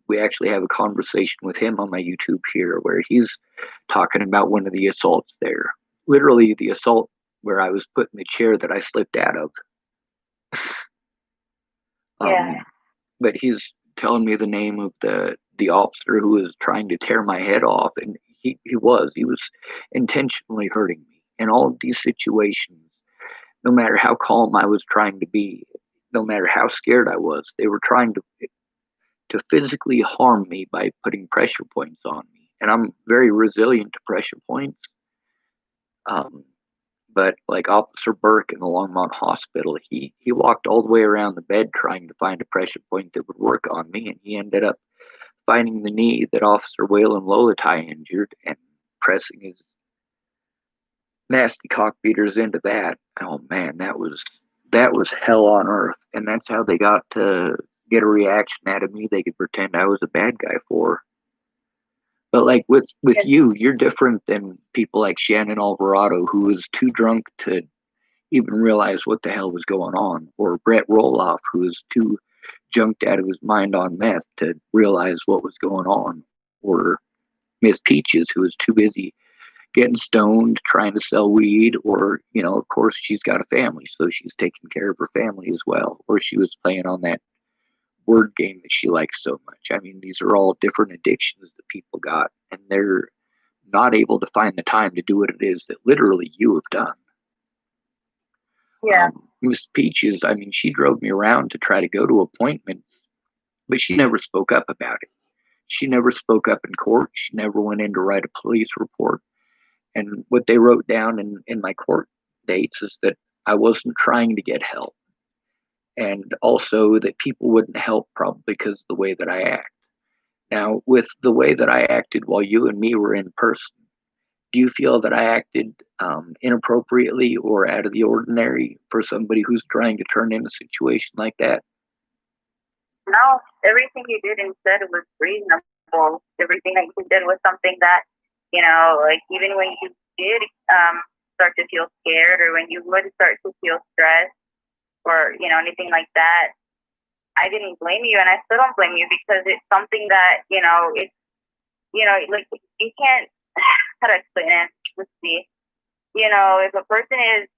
we actually have a conversation with him on my YouTube here where he's talking about one of the assaults there. Literally the assault where I was put in the chair that I slipped out of.
Yeah.
But he's telling me the name of the officer who was trying to tear my head off, and he was intentionally hurting me. In all of these situations, no matter how calm I was trying to be, no matter how scared I was, they were trying to physically harm me by putting pressure points on me. And I'm very resilient to pressure points. But like Officer Burke in the Longmont Hospital, he walked all the way around the bed trying to find a pressure point that would work on me, and he ended up finding the knee that Officer Waylon Lolatai injured and pressing his nasty cockbeaters into that. Oh man, that was hell on earth. And that's how they got to get a reaction out of me they could pretend I was a bad guy for. But like with you, you're different than people like Shannon Alvarado, who was too drunk to even realize what the hell was going on, or Brett Roloff, who was too junked out of his mind on meth to realize what was going on, or Miss Peaches, who was too busy getting stoned, trying to sell weed, or, of course, she's got a family, so she's taking care of her family as well, or she was playing on that word game that she likes so much. I mean, these are all different addictions that people got, and they're not able to find the time to do what it is that literally you have done.
Yeah.
Miss Peaches, I mean, she drove me around to try to go to appointments, but she never spoke up about it. she never spoke up in court. She never went in to write a police report. And what they wrote down in my court dates is that I wasn't trying to get help. And also that people wouldn't help probably because of the way that I act. Now, with the way that I acted while you and me were in person, do you feel that I acted inappropriately or out of the ordinary for somebody who's trying to turn in a situation like that?
No, everything you did and said was reasonable. Everything that you did was something that, like even when you did start to feel scared or when you would start to feel stressed or, anything like that, I didn't blame you and I still don't blame you because it's something that, it's, like you can't, how to explain it? Let's see. If a person is,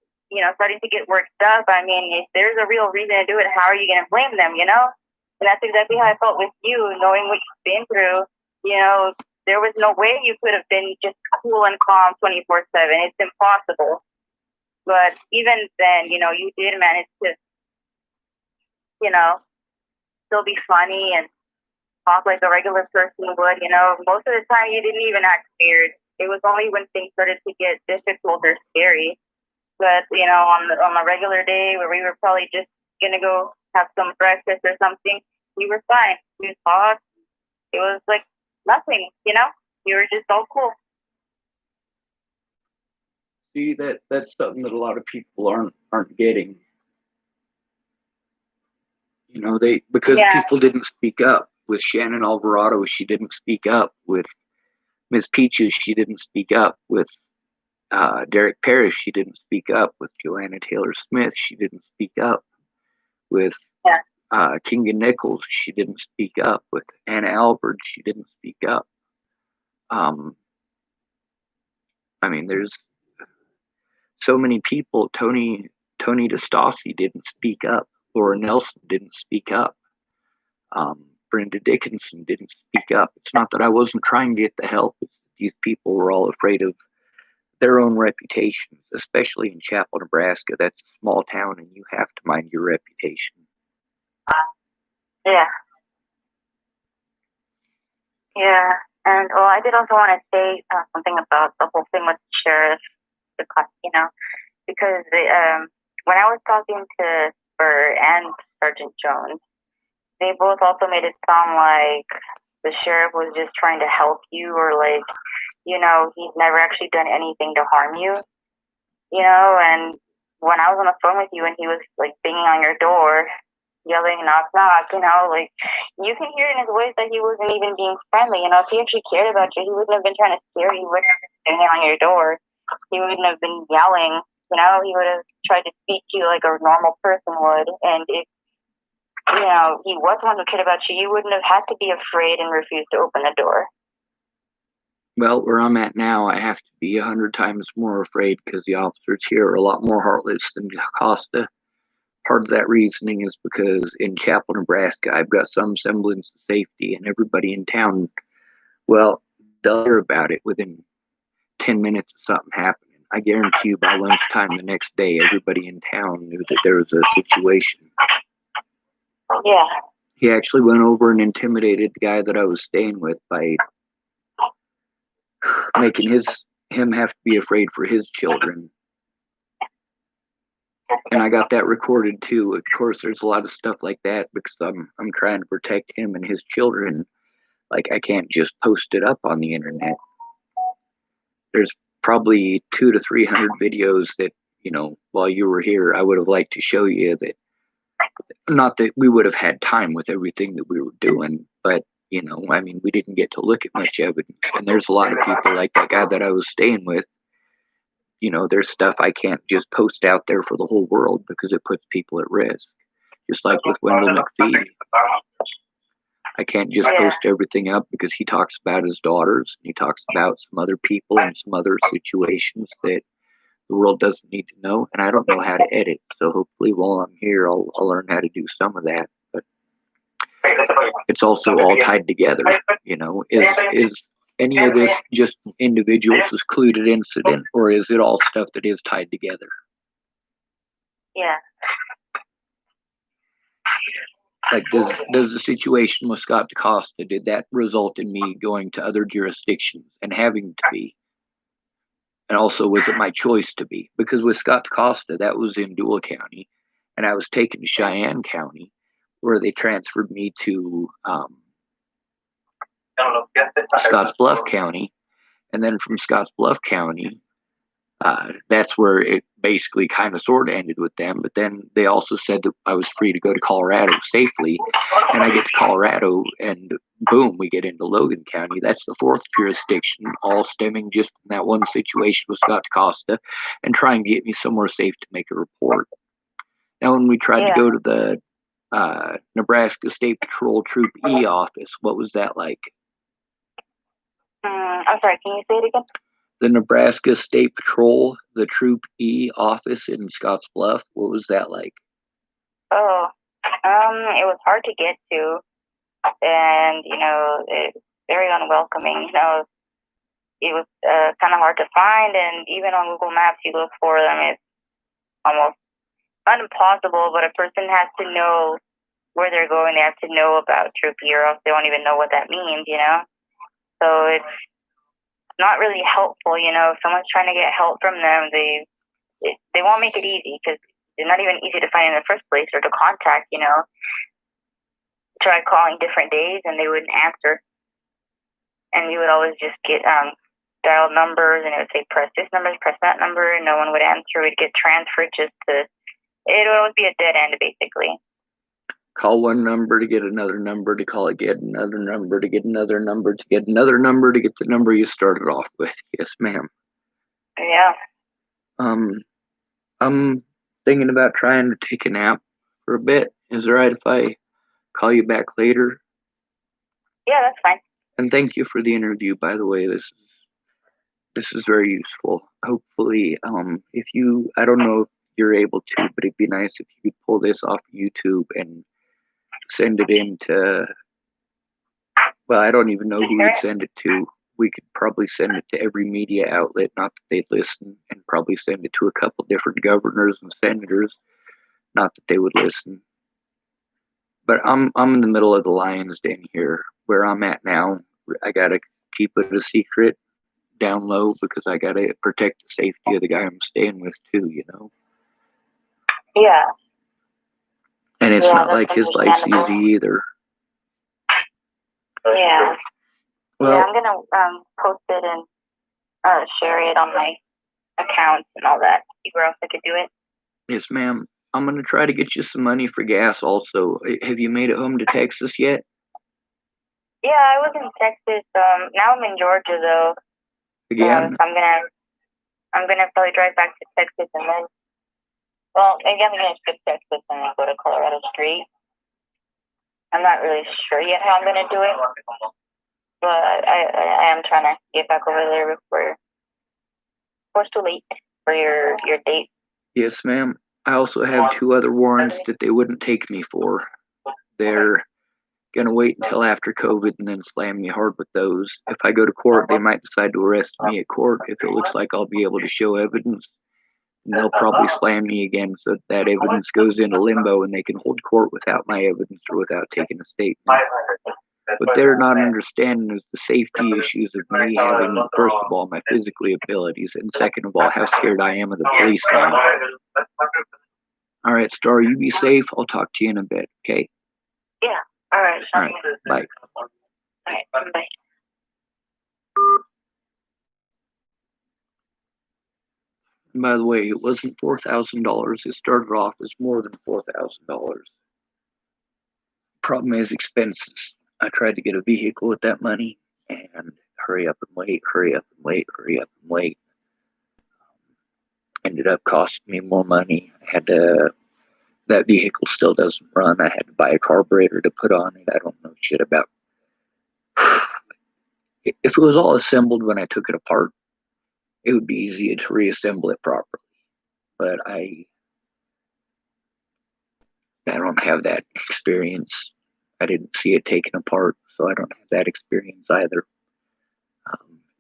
starting to get worked up, I mean, if there's a real reason to do it, how are you going to blame them, And that's exactly how I felt with you, knowing what you've been through. There was no way you could have been just cool and calm 24/7. It's impossible. But even then, you did manage to, still be funny and talk like a regular person would. Most of the time you didn't even act scared. It was only when things started to get difficult or scary. But on a regular day where we were probably just gonna go have some breakfast or something, we were fine. We talked. It was like nothing. You were just all cool.
See, that's something that a lot of people aren't getting. They because people didn't speak up. With Shannon Alvarado, she didn't speak up. With Miss Peaches, she didn't speak up. With Derek Parrish, she didn't speak up. With Joanna Taylor Smith, she didn't speak up. With Kinga Nichols, she didn't speak up. With Anna Albert, she didn't speak up. I mean, there's so many people. Tony DeStassi didn't speak up. Laura Nelson didn't speak up. Brenda Dickinson didn't speak up. It's not that I wasn't trying to get the help. It's that these people were all afraid of their own reputations, especially in Chapel, Nebraska. That's a small town, and you have to mind your reputation.
Yeah. Yeah. And I did also want to say something about the whole thing with Sheriff DeCoste, because when I was talking to Burr and Sergeant Jones, they both also made it sound like the sheriff was just trying to help you or like, he's never actually done anything to harm you, and when I was on the phone with you and he was like banging on your door, yelling knock knock, like you can hear in his voice that he wasn't even being friendly. If he actually cared about you, he wouldn't have been trying to scare you. He wouldn't have been banging on your door. He wouldn't have been yelling. He would have tried to speak to you like a normal person would. And if he was one who cared about you, you wouldn't have had to be afraid and refuse to open the door.
Well, where I'm at now, I have to be 100 times more afraid because the officers here are a lot more heartless than Costa. Part of that reasoning is because in Chapel, Nebraska, I've got some semblance of safety, and everybody in town, well, they'll hear about it within 10 minutes of something happening. I guarantee you by lunchtime the next day, everybody in town knew that there was a situation.
Yeah.
He actually went over and intimidated the guy that I was staying with by making him have to be afraid for his children. And I got that recorded too. Of course, there's a lot of stuff like that because I'm trying to protect him and his children. Like, I can't just post it up on the internet. There's probably 200 to 300 videos that, while you were here, I would have liked to show you that. Not that we would have had time with everything that we were doing, but we didn't get to look at much evidence. And there's a lot of people like that guy that I was staying with. There's stuff I can't just post out there for the whole world because it puts people at risk. Just like with Wendell McPhee. I can't just post everything up because he talks about his daughters. And he talks about some other people and some other situations that the world doesn't need to know. And I don't know how to edit. So hopefully while I'm here, I'll learn how to do some of that. But it's also all tied together. Is any of this just individuals' secluded incident, or is it all stuff that is tied together?
Yeah.
Like, does the situation with Scott DeCosta, did that result in me going to other jurisdictions and having to be? And also, was it my choice to be? Because with Scott DeCosta, that was in Deuel County, and I was taken to Cheyenne County, where they transferred me to Scottsbluff County, and then from Scottsbluff County, that's where it basically kind of sort of ended with them. But then they also said that I was free to go to Colorado safely, and I get to Colorado, and boom, we get into Logan County. That's the fourth jurisdiction, all stemming just from that one situation with Scott DeCosta and trying to get me somewhere safe to make a report. Now, when we tried to go to the Nebraska State Patrol Troop E office, what was that like?
I'm sorry, can you say it again?
The Nebraska State Patrol, the Troop E office in Scottsbluff, what was that like?
Oh, it was hard to get to, and it's very unwelcoming. It was kind of hard to find, and even on Google Maps, you look for them, it's almost not impossible, but a person has to know where they're going. They have to know about Troop E, or else they won't even know what that means. So it's not really helpful. If someone's trying to get help from them, they won't make it easy, because they're not even easy to find in the first place or to contact. Try calling different days and they wouldn't answer, and you would always just get dialed numbers, and it would say press this number, press that number, and no one would answer. We'd get transferred it would always be a dead end, basically.
Call one number to get another number to call it, get another number to get another number to get another number to get the number you started off with. Yes, ma'am.
Yeah.
I'm thinking about trying to take a nap for a bit. Is it right if I call you back later?
Yeah, that's fine.
And thank you for the interview, by the way. This is very useful. Hopefully, if you, I don't know if you're able to, but it'd be nice if you could pull this off YouTube and send it in to, well, I don't even know who we'd send it to. We could probably send it to every media outlet, not that they'd listen, and probably send it to a couple different governors and senators, not that they would listen. But I'm in the middle of the lion's den here, where I'm at now. I gotta keep it a secret, down low, because I gotta protect the safety of the guy I'm staying with too.
Yeah.
And it's not like his life's easy either.
Yeah. Well, I'm gonna post it and share it on my accounts and all that. See where else I could do it.
Yes, ma'am. I'm gonna try to get you some money for gas. Also, have you made it home to Texas yet?
Yeah, I was in Texas. Now I'm in Georgia though.
Again?
I'm gonna probably drive back to Texas and then, well, maybe I'm gonna skip Texas and then go to Colorado straight. I'm not really sure yet how I'm gonna do it, but I am trying to get back over there before it's too late for your date.
Yes, ma'am. I also have 2 other warrants that they wouldn't take me for. They're gonna wait until after COVID and then slam me hard with those. If I go to court, they might decide to arrest me at court. If it looks like I'll be able to show evidence, and they'll probably slam me again, so that evidence goes into limbo and they can hold court without my evidence or without taking a statement. What they're not understanding is the safety issues of me having, first of all, my physical abilities, and second of all, how scared I am of the police now. All right, Star, you be safe. I'll talk to you in a bit, okay?
Yeah. All right.
All right. Bye.
All right. Bye.
And by the way, it wasn't $4,000. It started off as more than $4,000. Problem is expenses. I tried to get a vehicle with that money, and hurry up and wait, hurry up and wait, hurry up and wait. Ended up costing me more money. That vehicle still doesn't run. I had to buy a carburetor to put on it. I don't know shit about. If it was all assembled when I took it apart, it would be easy to reassemble it properly. But I don't have that experience. I didn't see it taken apart, so I don't have that experience either.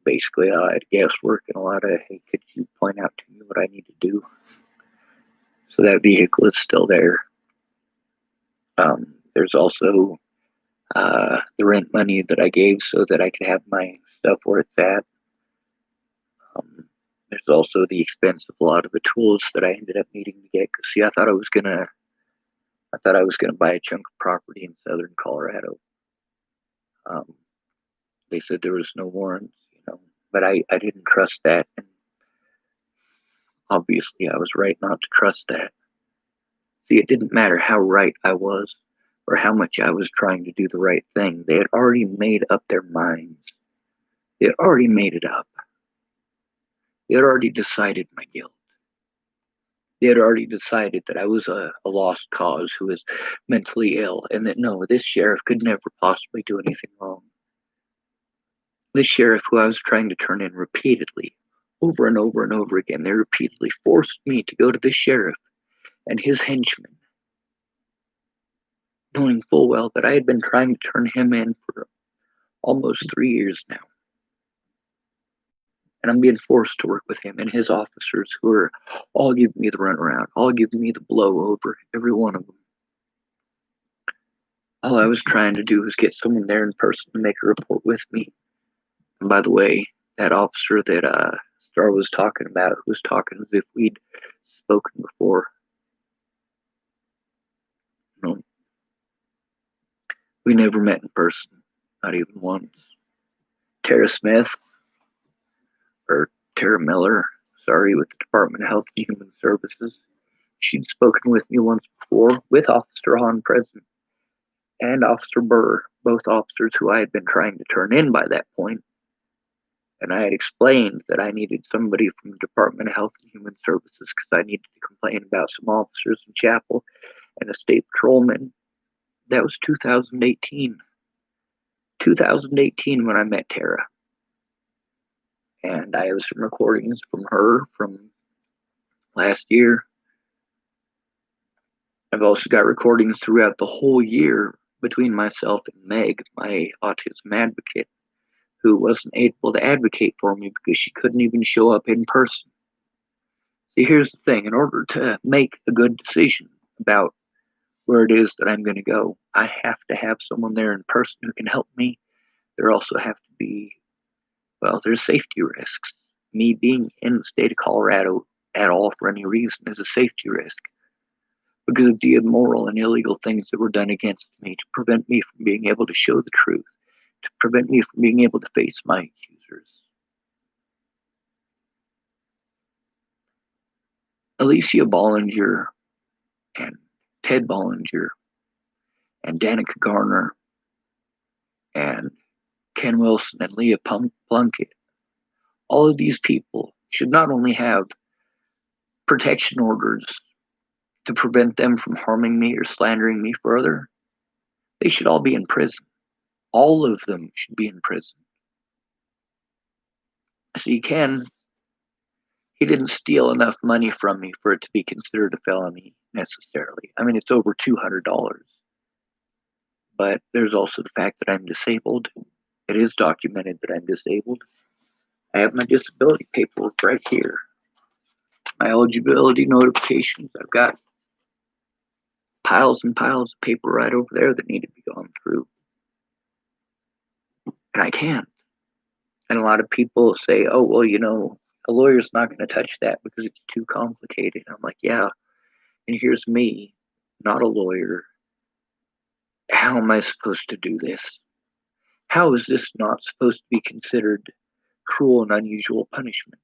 Basically, I had guesswork and a lot of, hey, could you point out to me what I need to do? So that vehicle is still there. There's also the rent money that I gave so that I could have my stuff where it's at. There's also the expense of a lot of the tools that I ended up needing to get. Cause see, I thought I was gonna buy a chunk of property in southern Colorado. Um, they said there was no warrants, but I didn't trust that, and obviously I was right not to trust that. See, it didn't matter how right I was or how much I was trying to do the right thing. They had already made up their minds. They had already made it up. They had already decided my guilt. They had already decided that I was a lost cause who was mentally ill, and that no, this sheriff could never possibly do anything wrong. This sheriff who I was trying to turn in repeatedly, over and over and over again, they repeatedly forced me to go to this sheriff and his henchmen, knowing full well that I had been trying to turn him in for almost 3 years now. And I'm being forced to work with him and his officers who are all giving me the runaround, all giving me the blow over every one of them. All I was trying to do was get someone there in person to make a report with me. And by the way, that officer that Star was talking about, who was talking as if we'd spoken before, no, we never met in person, not even once. Tara Smith, or Tara Miller, sorry, with the Department of Health and Human Services. She'd spoken with me once before, with Officer Hahn present, and Officer Burr, both officers who I had been trying to turn in by that point. And I had explained that I needed somebody from the Department of Health and Human Services because I needed to complain about some officers in Chapel and a state patrolman. That was 2018. 2018 when I met Tara. And I have some recordings from her from last year. I've also got recordings throughout the whole year between myself and Meg, my autism advocate, who wasn't able to advocate for me because she couldn't even show up in person. See, here's the thing. In order to make a good decision about where it is that I'm going to go, I have to have someone there in person who can help me. There also have to be, well, there's safety risks. Me being in the state of Colorado at all for any reason is a safety risk because of the immoral and illegal things that were done against me to prevent me from being able to show the truth, to prevent me from being able to face my accusers. Alicia Bollinger and Ted Bollinger and Danica Garner and Ken Wilson and Leah Plunkett, all of these people should not only have protection orders to prevent them from harming me or slandering me further, they should all be in prison. All of them should be in prison. See, Ken, he didn't steal enough money from me for it to be considered a felony necessarily. I mean, it's over $200. But there's also the fact that I'm disabled. It is documented that I'm disabled. I have my disability paperwork right here. My eligibility notifications. I've got piles and piles of paper right over there that need to be gone through. And I can't. And a lot of people say, oh, well, a lawyer's not going to touch that because it's too complicated. I'm like, yeah. And here's me, not a lawyer. How am I supposed to do this? How is this not supposed to be considered cruel and unusual punishment?